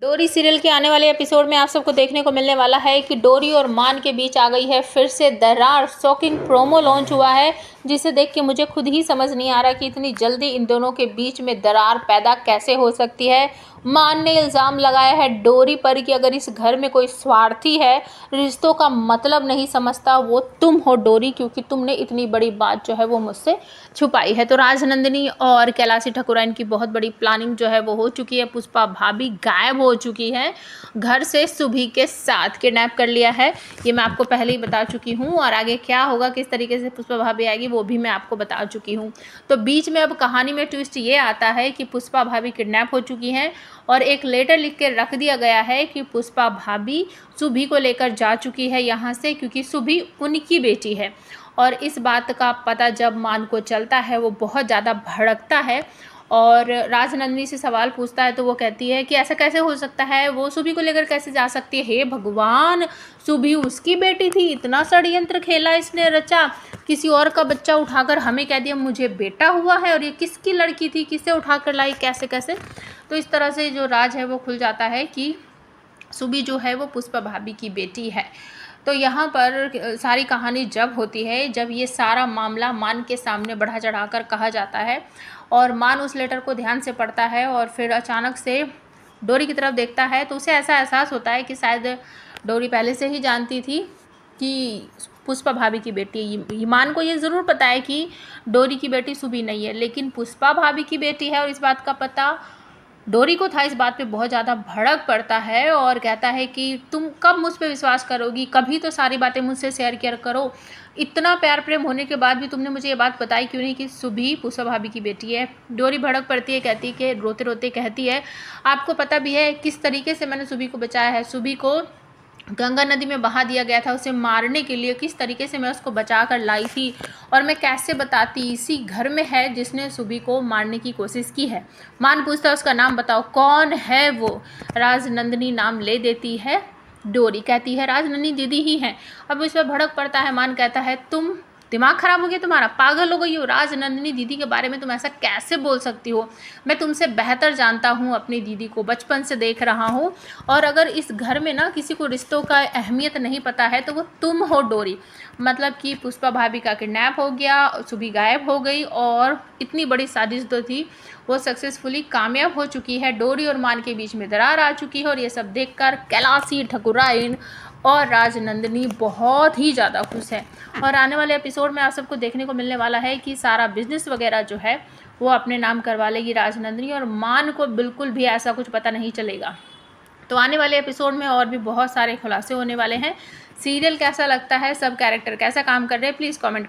डोरी सीरियल के आने वाले एपिसोड में आप सबको देखने को मिलने वाला है कि डोरी और मान के बीच आ गई है फिर से दरार। शॉकिंग प्रोमो लॉन्च हुआ है जिसे देख के मुझे खुद ही समझ नहीं आ रहा कि इतनी जल्दी इन दोनों के बीच में दरार पैदा कैसे हो सकती है। मान ने इल्ज़ाम लगाया है डोरी पर कि अगर इस घर में कोई स्वार्थी है, रिश्तों का मतलब नहीं समझता, वो तुम हो डोरी, क्योंकि तुमने इतनी बड़ी बात जो है वो मुझसे छुपाई है। तो राजनंदिनी और कैलाशी ठाकुराइन की बहुत बड़ी प्लानिंग जो है वो हो चुकी है। पुष्पा भाभी गायब हो चुकी है घर से, सुभी के साथ किडनैप कर लिया है। ये मैं आपको पहले ही बता चुकी हूँ और आगे क्या होगा, किस तरीके से पुष्पा भाभी आएगी, वो भी मैं आपको बता चुकी हूँ। तो बीच में अब कहानी में ट्विस्ट ये आता है कि पुष्पा भाभी किडनैप हो चुकी हैं और एक लेटर लिख के रख दिया गया है कि पुष्पा भाभी सुभी को लेकर जा चुकी है यहाँ से, क्योंकि सुभी उनकी बेटी है। और इस बात का पता जब मान को चलता है वो बहुत ज़्यादा भड़कता है और राजनंदिनी से सवाल पूछता है। तो वो कहती है कि ऐसा कैसे हो सकता है, वो सुभी को लेकर कैसे जा सकती है। हे भगवान, सुभी उसकी बेटी थी, इतना षड्यंत्र खेला इसने, रचा, किसी और का बच्चा उठाकर हमें कह दिया मुझे बेटा हुआ है, और ये किसकी लड़की थी, किसे उठाकर लाई, कैसे कैसे। तो इस तरह से जो राज है वो खुल जाता है कि सुभी जो है वो पुष्पा भाभी की बेटी है। तो यहाँ पर सारी कहानी जब होती है, जब ये सारा मामला मान के सामने बढ़ा चढ़ाकर कहा जाता है और मान उस लेटर को ध्यान से पढ़ता है और फिर अचानक से डोरी की तरफ देखता है, तो उसे ऐसा एहसास होता है कि शायद डोरी पहले से ही जानती थी कि पुष्पा भाभी की बेटी है। मान को ये ज़रूर पता है कि डोरी की बेटी सुभी नहीं है, लेकिन पुष्पा भाभी की बेटी है और इस बात का पता डोरी को था। इस बात पे बहुत ज़्यादा भड़क पड़ता है और कहता है कि तुम कब मुझ पे विश्वास करोगी, कभी तो सारी बातें मुझसे शेयर किया करो। इतना प्यार प्रेम होने के बाद भी तुमने मुझे ये बात बताई क्यों नहीं कि सुभी पुष्पा भाभी की बेटी है। डोरी भड़क पड़ती है, कहती है कि रोते रोते कहती है, आपको पता भी है किस तरीके से मैंने सुभी को बचाया है। सुभी को गंगा नदी में बहा दिया गया था उसे मारने के लिए, किस तरीके से मैं उसको बचा कर लाई थी, और मैं कैसे बताती, इसी घर में है जिसने सुभी को मारने की कोशिश की है। मान पूछता है उसका नाम बताओ, कौन है वो। राजनंदिनी नाम ले देती है डोरी, कहती है राजनंदिनी दीदी ही हैं। अब इस पर भड़क पड़ता है। मान कहता है तुम दिमाग खराब हो गया तुम्हारा, पागल हो गई हो, राजनंदिनी दीदी के बारे में तुम ऐसा कैसे बोल सकती हो। मैं तुमसे बेहतर जानता हूँ अपनी दीदी को, बचपन से देख रहा हूँ, और अगर इस घर में ना किसी को रिश्तों का अहमियत नहीं पता है तो वो तुम हो डोरी। मतलब कि पुष्पा भाभी का किडनैप हो गया, सुभी गायब हो गई और इतनी बड़ी साजिश जो थी वो सक्सेसफुली कामयाब हो चुकी है। डोरी और मान के बीच में दरार आ चुकी है और ये सब देखकर कैलाशी ठाकुराइन और राजनंदिनी बहुत ही ज़्यादा खुश है। और आने वाले एपिसोड में आप सबको देखने को मिलने वाला है कि सारा बिजनेस वगैरह जो है वो अपने नाम करवा लेगी राजनंदिनी, और मान को बिल्कुल भी ऐसा कुछ पता नहीं चलेगा। तो आने वाले एपिसोड में और भी बहुत सारे खुलासे होने वाले हैं। सीरियल कैसा लगता है, सब कैरेक्टर कैसा काम कर रहे हैं, प्लीज़ कमेंट